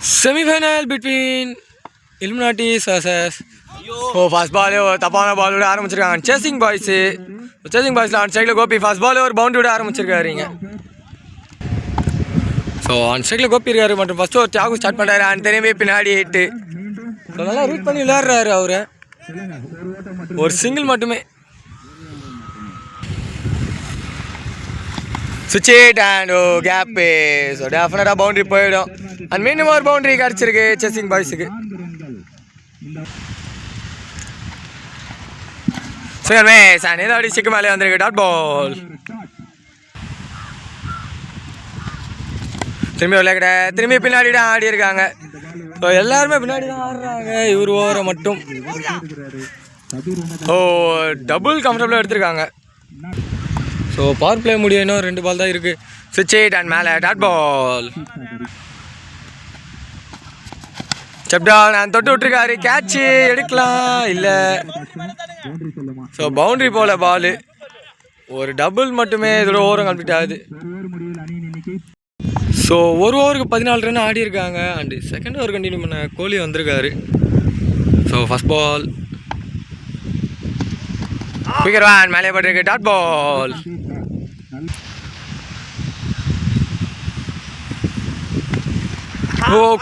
Semi-final between Illuminati versus first ball தப்பான பாலோட ஆரம்பிச்சிருக்காங்க சேசிங் பாய்ஸ். சேசிங் பாய்ஸில் ஆன் சைடில் கோபி ஃபர்ஸ்ட் பால் ஒரு பவுண்டரியோட ஆரம்பிச்சிருக்காருங்க. ஸோ ஆன் சைடில் கோபி இருக்காரு மற்றும் ஃபஸ்ட்டு ஒரு தியாகு ஸ்டார்ட் பண்ணுறாரு. அண்ட் திரும்பி பின்னாடி ஹிட்டு. ஸோ நல்லா ரீட் பண்ணி விளையாடுறாரு அவரை. ஒரு சிங்கிள் மட்டுமே. சுவிட்ச் ஹிட் அண்ட் கேப்பு. ஸோ டெஃபினட்டாக பவுண்டரி போயிடும். அண்ட் மீண்டும் ஒரு பவுண்டரி கிடச்சிருக்கு சேசிங் பாய்ஸுக்கு. ஏதாவது சிக்கு மேலே வந்திருக்கு. Dot ball. திரும்பி விளையாட திரும்பி பின்னாடி தான் ஆடி இருக்காங்க. ஸோ எல்லாருமே பின்னாடி தான் ஆடுறாங்க. இவர் ஓவரை மட்டும் டபுள் கம்ஃபர்டபுளாக எடுத்திருக்காங்க. ஸோ பவர் பிளே முடியும். இன்னும் 2 பால் தான் இருக்குது. சுவிட்ச் ஹிட் அண்ட் மேலே டாட் பால். செப்டால் நான் தொட்டு விட்டுருக்காரு. கேட்சு எடுக்கலாம் இல்லை. ஸோ பவுண்ட்ரி போல பால். ஒரு டபுள் மட்டுமே இதோட ஓவரும் கம்ப்ளீட் ஆகுது. ஸோ ஒரு ஓவருக்கு 14 ரன் ஆடி இருக்காங்க. அண்டு செகண்ட் ஓவர் கண்டினியூ பண்ண கோலி வந்திருக்காரு. ஸோ ஃபஸ்ட் பால் குயிக்கர் வான் மேலே பட்டிருக்கு. Dot ball.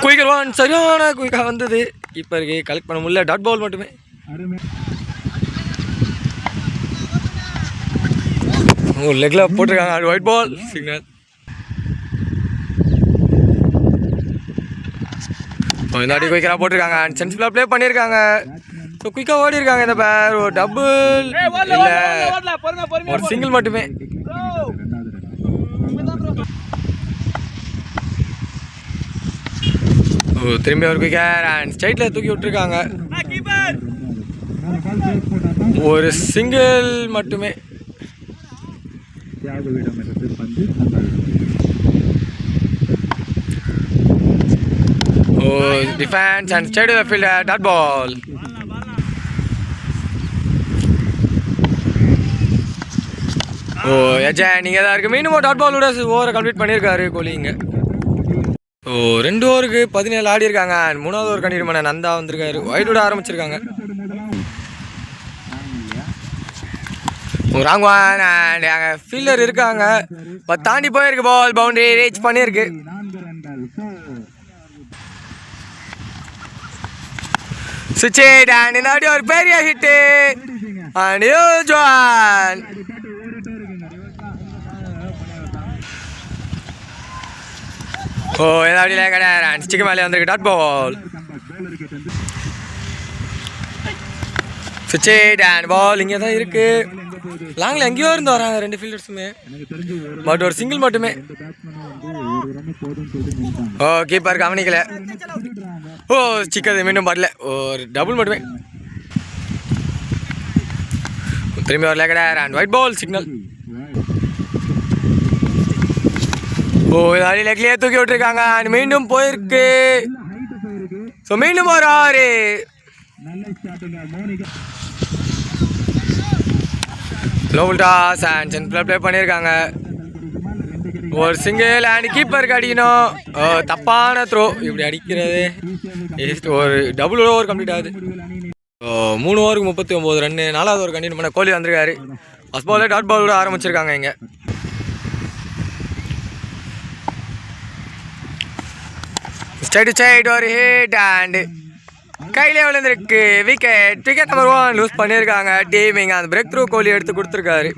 குயிக்கர் வான் சரியான குயிக்காக வந்தது. கீப்பருக்கு கலெக்ட் பண்ண முடியல. டாட் பால் மட்டுமே. லெக்ல போட்டிருக்காங்க. அது ஒயிட் பால் சிக்னல். இந்த வாட்டி குயிக்கராக போட்டிருக்காங்க. அண்ட் சென்சிபிளாக ப்ளே பண்ணியிருக்காங்க. ஸோ குயிக்காக ஓடி இருக்காங்க. இந்த பேர் ஒரு டபுள் இல்லை ஒரு சிங்கிள் மட்டுமே. திரும்பி ஒரு குயிக்கர் அண்ட் ஸ்ட்ரைட்டில் தூக்கி விட்டுருக்காங்க. ஒரு சிங்கிள் மட்டுமே. Defence and straight to the fielder. Dot ball. எஜன் நீங்கள் தான் இருக்குது. மீண்டும் டாட் பாலோட ஓவரை கம்ப்ளீட் பண்ணியிருக்காரு கோலி இங்கே. 2 ஓவருக்கு 17 ஆடி இருக்காங்க. அண்ட் 3வது ஓவர் கண்டினியூ பண்ண நந்தா வந்திருக்காரு. ஒயிட்டோட ஆரம்பிச்சிருக்காங்க. ராங்வான் அண்ட் அங்கே ஃபீல்டர் இருக்காங்க. தாண்டி போயிருக்கு. பால் பவுண்டரி ரீச் பண்ணியிருக்கு. சுவிட்ச் ஹிட் அண்ட் இந்த வாட்டி ஒரு பெரிய ஹிட்டு அண்ட் யூஜ்வான். இந்த வாட்டி கிடையாது. ஸ்டிக்கு மேலே வந்திருக்கு. Dot ball. சுவிட்ச் ஹிட் அண்ட் பால் இங்கே தான் இருக்கு. லாங்கில் எங்கேயோ இருந்து வராங்க 2 ஃபீல்டர்ஸுமே. பட் ஒரு சிங்கிள் மட்டுமே. கீப்பர் கவனிக்கல. சிக்கது மீண்டும் வரல. ஒரு டபுள் மட்டுமே. திரும்பி வரல கிடையாது. And wide ball signal. இதாடி லெக்லேயே தூக்கி விட்டுருக்காங்க. அண்ட் மீண்டும் போயிருக்கு. ஸோ மீண்டும் ஒரு 6. லோவல் டாஸ் அண்ட் சென்ட்ரல் ப்ளே பண்ணியிருக்காங்க. ஒரு சிங்கிள் அண்ட் கீப்பருக்கு அடிக்கணும். தப்பான த்ரோ. இப்படி அடிக்கிறது ஒரு டபுள் ஓவர் கம்ப்ளீட் ஆகுது. 3 ஓவருக்கு 39 ரன்னு. 4வது ஓவர் கண்டினியூ பண்ண கோலி வந்திருக்காரு. ஃபஸ்ட் பாலே டாட் பாலோட ஆரம்பிச்சிருக்காங்க இங்கே. ஸ்ட்ரைட் ஒரு ஹிட் அண்ட் கையிலே விழுந்திருக்கு. விக்கெட் நம்பர் 1 லூஸ் பண்ணியிருக்காங்க. டீமிங் அந்த பிரேக் த்ரூ கோலி எடுத்து கொடுத்துருக்காரு.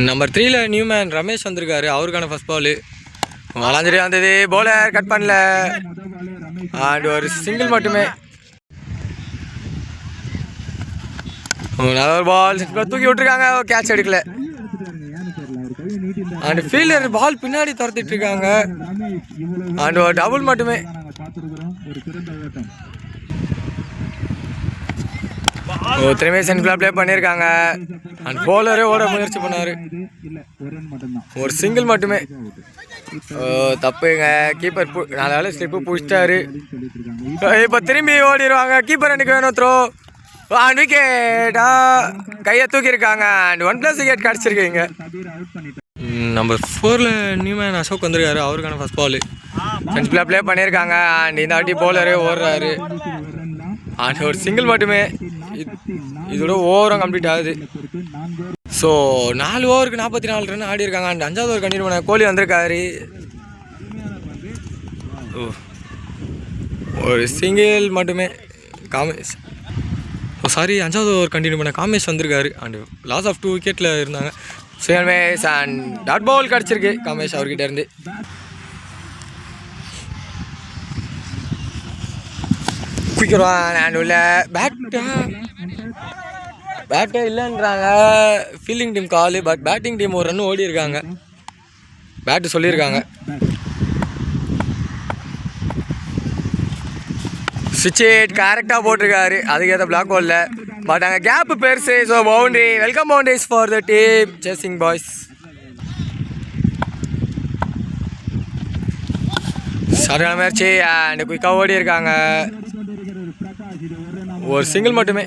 நம்பர் 3ல நியூமேன் ரமேஷ் வந்திருக்காரு. அவருக்கான ஃபஸ்ட் பால் வளாஞ்சிரி வந்தது. போலர் கட் பண்ணல அண்ட் ஒரு சிங்கிள் மட்டுமே. நல்ல ஒரு பால் தூக்கி விட்டுருக்காங்க. கேட்ச் எடுக்கல. அண்ட் ஃபீல்டர் பால் பின்னாடி துரத்திட்டு இருக்காங்க. அண்ட் ஒரு டபுள் மட்டுமே. திரும்பி சென்ட்ரல் ப்ளே பண்ணியிருக்காங்க. அண்ட் போலரே ஓட முயற்சி பண்ணாரு. ஒரு சிங்கிள் மட்டுமே. தப்புங்க. கீப்பர் நல்ல ஸ்லிப்பு பிடிச்சிட்டாரு. இப்போ திரும்பி ஓடிடுவாங்க. கீப்பர் எனக்கு வேணும். த்ரோ அண்ட் விக்கெட்டா கையை தூக்கியிருக்காங்க. அண்ட் 1+ விக்கெட் கிடச்சிருக்கீங்க. நம்பர் 4ல் நியூமேன் அசோக் வந்திருக்காரு. அவருக்கான ஃபஸ்ட் பால் சென்ஸ் ப்ளே பண்ணியிருக்காங்க. அண்ட் இந்த வாட்டி பவுலரே ஓடுறாரு. அண்ட் ஒரு சிங்கிள் மட்டுமே. இதோட ஓவரும் கம்ப்ளீட் ஆகுது. ஸோ 4 ஓவருக்கு 44 ரன் ஆடி இருக்காங்க. அண்ட் 5வது ஓவர் கண்டினியூ பண்ண கோலி வந்திருக்காரு. ஒரு சிங்கிள் மட்டுமே காமேஷ். சாரி 5வது ஓவர் கண்டினியூ பண்ண காமேஷ் வந்திருக்காரு. அண்ட் லாஸ் ஆஃப் 2 விக்கெட்டில் இருந்தாங்க. சேல்வேஸ் அண்ட் டாட் பால் கிடச்சிருக்கு காமேஷ் அவர்கிட்ட இருந்து. குயிக்கர்வான் அண்ட் உள்ள பேட்டே இல்லைன்றாங்க ஃபீல்டிங் டீம் காலு. பட் பேட்டிங் டீம் ஒரு ரன் ஓடி இருக்காங்க. பேட்டு சொல்லியிருக்காங்க. ஸ்விட்ச் ஹிட் கரெக்டாக போட்டிருக்காரு. அதுக்கேற்ற பிளாக் பாலில். பட் அங்கே கேப்பு பெருசு. So boundary. Welcome boundaries for the team chasing boys. சரியான முயற்சி அண்ட் குயிக்காக ஓடி இருக்காங்க. ஒரு சிங்கிள் மட்டுமே.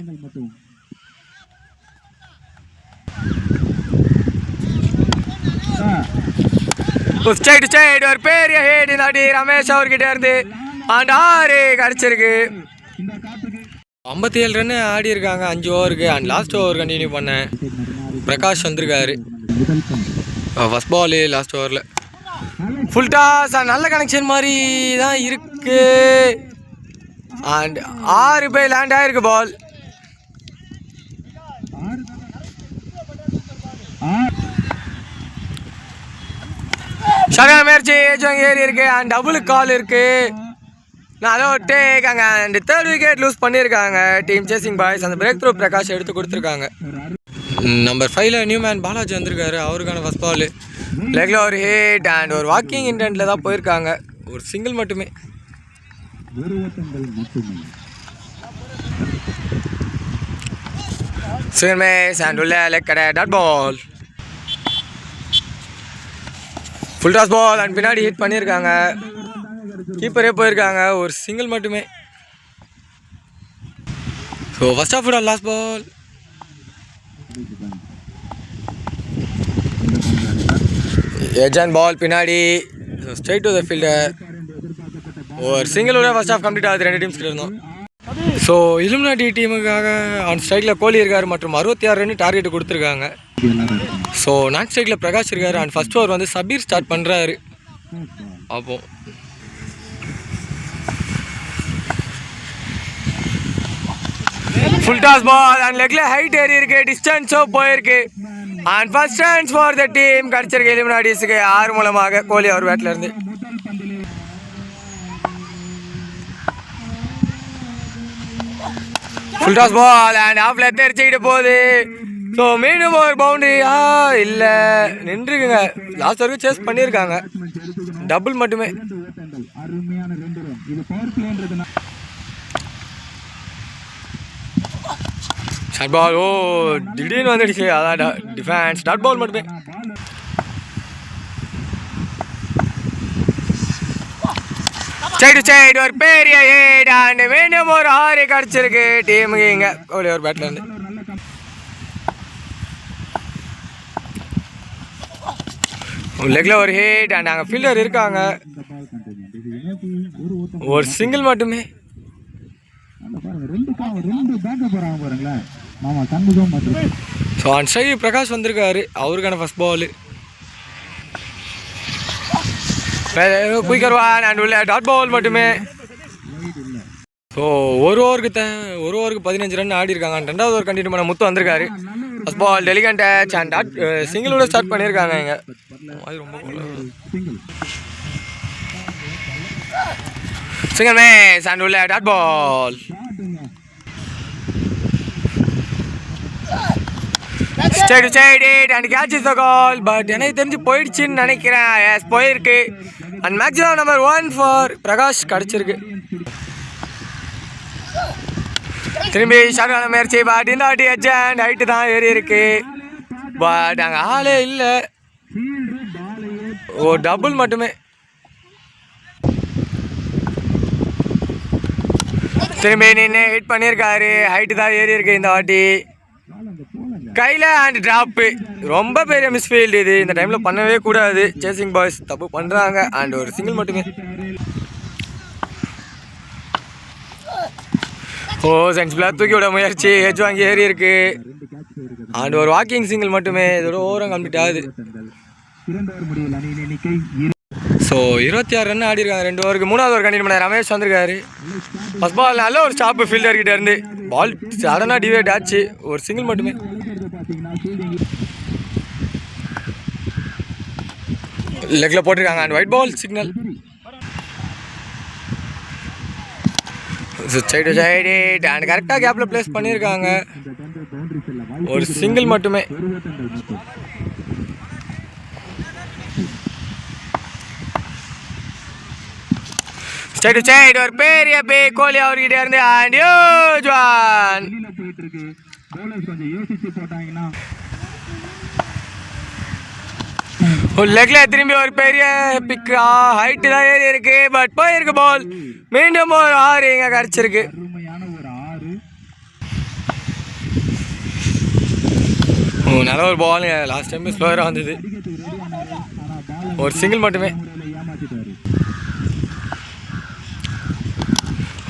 ஒரு பெரிய ஹேட் இந்த வாட்டி ரமேஷ் அவர்கிட்ட இருந்து. அண்ட் 6 கிடச்சிருக்கு. 57 ரன்னு ஆடி இருக்காங்க 5 ஓவருக்கு. அண்ட் லாஸ்ட் ஓவர் கண்டினியூ பண்ணேன். பிரகாஷ் வந்திருக்காரு. ஃபஸ்ட் பால் லாஸ்ட் ஓவரில் ஃபுல் டாஸ். நல்ல கனெக்ஷன் மாதிரி தான் இருக்கு. அண்ட் 6 போய் லேண்ட் ஆகிருக்கு பால். சரியான முயற்சி. ஏறி இருக்கு. அண்ட் டபுள் கால் இருக்கு. அதோ டேக்காங்க. அண்ட் 3rd விக்கெட் லூஸ் பண்ணியிருக்காங்க டீம் சேசிங் பாய்ஸ். அந்த பிரேக் த்ரூ பிரகாஷ் எடுத்து கொடுத்துருக்காங்க. நம்பர் 5ல் நியூமேன் பாலாஜி வந்திருக்காரு. அவருக்கான ஃபஸ்ட் பால் லெக்கில் ஒரு ஹிட். அண்ட் ஒரு வாக்கிங் இன்டென்ட்டில் தான் போயிருக்காங்க. ஒரு சிங்கிள் மட்டுமே. சிங்கர்மேஸ் அண்ட் உள்ள லெக் கடை dot ball. Full toss ball. And பின்னாடி ஹிட் பண்ணியிருக்காங்க. கீப்பரே போயிருக்காங்க. ஒரு சிங்கிள் மட்டுமே. So first of last ball. எஜன் பால் பின்னாடி ஸ்ட்ரைட் டு த ஃபீல்டர். ஒரு சிங்கிளோட ஃபர்ஸ்ட் ஆஃப் கம்ப்ளீட் ஆகுது 2 டீம்ஸ் கிட்ட இருந்தோம். ஸோ இலுமினாட்டி டீமுக்காக ஆன் ஸ்ட்ரைக்கில் கோலி இருக்கார் மற்றும் 66 ரன் டார்கெட் கொடுத்துருக்காங்க. ஸோ நான் ஸ்ட்ரைக்கில் பிரகாஷ் இருக்கார். அண்ட் ஃபர்ஸ்ட் ஓவர் வந்து சபீர் ஸ்டார்ட் பண்ணுறாரு. அப்போ ஃபுல் டாஸ் பால். அண்ட் லெக்கில் ஹைட் ஏறி இருக்கு. டிஸ்டன்ஸோ போயிருக்கு. And first runs for the team கிடச்சிருக்கு இலுமினாட்டிஸுக்கு 6 மூலமாக கோலி அவர் பேட்டில் இருந்து. Full toss ball. அண்ட் ஆஃப்ல தெரிச்சுக்கிட்டு போகுது. ஸோ மீண்டும் ஒரு பவுண்டரி. இல்லை நின்றுக்குங்க. லாஸ்ட் வரைக்கும் சேஸ் பண்ணியிருக்காங்க. டபுள் மட்டுமே. Short ball. ஓ திடீர்னு வந்துடுச்சு. அதான் டிஃபென்ஸ். டாட் பால் மட்டுமே. சைடு ஒரு பெரிய ஹிட். அண்ட் மீண்டும் ஒரு 6 கிடச்சிருக்கு டீமுக்கு இங்கே கோலி ஒரு பேட்டில் இருந்து. லெக்கில் ஒரு ஹிட். அண்ட் அங்கே ஃபீல்டர் இருக்காங்க. ஒரு சிங்கிள் மட்டுமே. ஸோ அண்ட் சைடு பிரகாஷ் வந்திருக்காரு. அவருக்கான ஃபர்ஸ்ட் பால் குயிக்கர்வான். அண்ட் உள்ள டாட் பால் மட்டுமே. ஸோ ஒரு ஓவருக்கு 15 ரன் ஆடி இருக்காங்க. 2வது ஓவர் கண்டினியூ பண்ண முத்து வந்திருக்காரு. ஃபர்ஸ்ட் பால் டெலிகன் டச் அண்ட் டாட் சிங்கிளோட ஸ்டார்ட் பண்ணியிருக்காங்க. இங்கே அது ரொம்ப சிங்கிள் மேஸ். அண்ட் உள்ள dot ball. Side and catch is the call. But எனக்கு தெரிஞ்சு போயிடுச்சுன்னு நினைக்கிறேன். எஸ் போயிருக்கு. And maximum number 1 for Prakash கிடச்சிருக்கு. திரும்பி ஷார்ட்டான முயற்சி. பட் இந்த வாட்டி எஜன் ஹைட்டு தான் ஏறி இருக்கு. பட் அங்கே ஆளே இல்லை. ஓ டபுள் மட்டுமே. திரும்பி நின்று ஹிட் பண்ணியிருக்காரு. ஹைட்டு தான் ஏறி இருக்கு இந்த வாட்டி. கையில் அண்ட் ட்ராப்பு. ரொம்ப பெரிய மிஸ்ஃபீல்டு இது. இந்த டைமில் பண்ணவே கூடாது. சேசிங் பாய்ஸ் தப்பு பண்ணுறாங்க. அண்ட் ஒரு சிங்கிள் மட்டுமே. ஓ சென்ஸ்பிளாக தூக்கி விட முயற்சி. ஹெச் வாங்கி ஏறி இருக்கு. அண்ட் ஒரு வாக்கிங் சிங்கிள் மட்டுமே. இதோட ஓவரம் கம்ப்ளீட் ஆகுது. ஸோ 26 ரன் ஆடி இருக்காங்க 2 ஓவருக்கு. 3வது ஓவர் கண்டினியூ பண்ண ரமேஷ் வந்திருக்காரு. ஃபர்ஸ்ட் பால் நல்ல ஒரு ஸ்டாப்பு ஃபீல்டர் கிட்ட இருந்து. பால் சடனாக டிவேட் ஆச்சு. ஒரு சிங்கிள் மட்டுமே. லெக்கில் போட்டிருக்காங்க. And wide ball signal. Side side and கரெக்டாக கேப்பில் பிளேஸ் பண்ணியிருக்காங்க. ஒரு சிங்கிள் மட்டுமே. சைடு சைடு ஒரு பெரிய கோலி அவர்கிட்ட இருந்து அண்ட் ஹியூஜ் ஒன். லெக்ல திரும்பி ஒரு பெரிய பிக். ஹைட்டு தான் ஏறி இருக்கு. பட் போயிருக்கு பால். மீண்டும் ஒரு 6 இங்கே கிடச்சிருக்கு. நல்ல ஒரு பாலுங்க. லாஸ்ட் டைம் ஸ்லோவராக வந்தது. ஒரு சிங்கிள் மட்டுமே.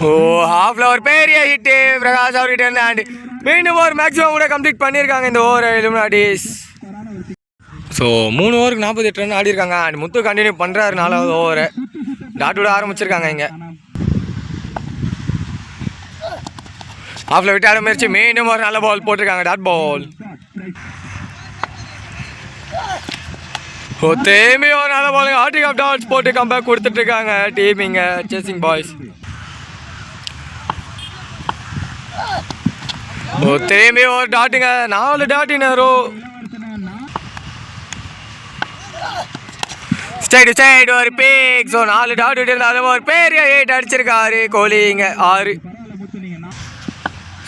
ஓ ஹாஃப்ல ஒரு பெரிய ஹிட்டு பிரகாஷ் அவர்கிட்ட இருந்து. அண்ட் மீண்டும் ஒரு மேக்ஸிமம் கூட கம்ப்ளீட் பண்ணியிருக்காங்க இந்த ஓவர் இலுமினாட்டிஸ். ஸோ 3 ஓவருக்கு 48 ரன் ஆடி இருக்காங்க. அண்ட் முத்து கண்டினியூ பண்ணுறாரு 4வது ஓவரை. டாட் விட ஆரம்பிச்சிருக்காங்க இங்கே. ஹாஃப்ல விட்டாட முயற்சி. மீண்டும் ஒரு நல்ல பால் போட்டிருக்காங்க. Dot ball. ஓ திரும்பி ஒரு நல்ல பால். ஆர்டிக் ஆஃப் டாட்ஸ் போட்டு கம்பேக் கொடுத்துட்டு இருக்காங்க டீம் இங்கே சேசிங் பாய்ஸ். ஓ திரும்பி ஒரு டாட்டுங்க. 4 டாட்டினரோ. சைடு சைடு ஒரு பிக். ஸோ 4 டாட் விட்டு ஒரு பெரிய 8 அடிச்சிருக்காரு கோலி இங்கே 6.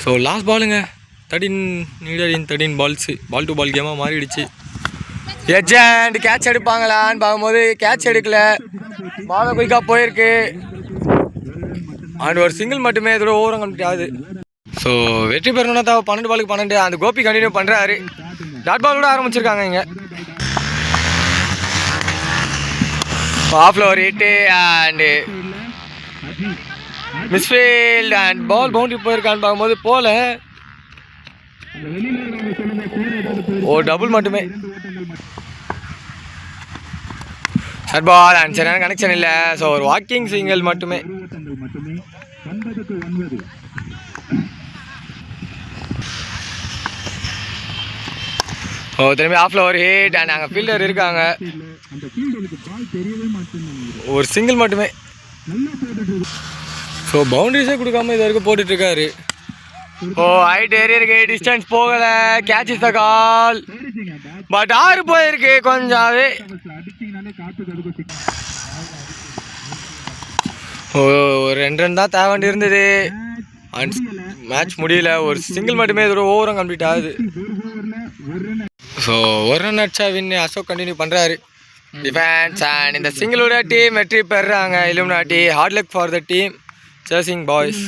ஸோ லாஸ்ட் பாலுங்க. 13 பால்ஸு. பால் டு பால் கேமாக மாறிடுச்சு. எஜெண்ட் கேட்ச் எடுப்பாங்களான்னு பார்க்கும்போது கேட்ச் எடுக்கல. பாலை குயிக்காக போயிருக்கு. அண்ட் ஒரு சிங்கிள் மட்டுமே. இதோட ஓவரம் கம்ப்ளீட் ஆகுது. ஸோ வெற்றி பெறணும்னா தான் 12 பாலுக்கு 12. அந்த கோபி கண்டினியூ பண்ணுறாரு. டாட் பால் கூட ஆரம்பிச்சிருக்காங்க இங்கே. ஆஃப்ல ஒரு hit and misfield. And ball boundary போயிருக்கான்னு பார்க்கும்போது போல. ஓ டபுள் மட்டுமே. ஷார்ட் பால் அண்ட் சரியான கனெக்ஷன் இல்லை. ஸோ ஒரு வாக்கிங் சிங்கிள் மட்டுமே. ஓ திரும்பி ஆஃப்ல ஒரு ஹிட். அண்ட் அங்கே ஃபீல்டர் இருக்காங்க. ஒரு சிங்கிள் மட்டுமே. ஸோ பவுண்டரிஸே கொடுக்காம இது வரைக்கும் போட்டுட்ருக்காரு. ஓ ஹைட் ஏறி இருக்கு. டிஸ்டன்ஸ் போகலை. Catch is the call. But 6 போயிருக்கு கொஞ்சம். ஓ ஒரு 2 ரன் தான் தேவை இருந்தது. அண்ட் மேட்ச் முடியல. ஒரு சிங்கிள் மட்டுமே. இதோட ஓவரம் கம்ப்ளீட் ஆகுது. ஸோ ஒரு ரன் அடிச்சா வின். அசோக் கண்டினியூ பண்ணுறாரு டிஃபென்ஸ். அண்ட் இந்த சிங்கிளோட டீம் வெற்றி பெறுறாங்க Illuminati. Hard luck for the team chasing boys.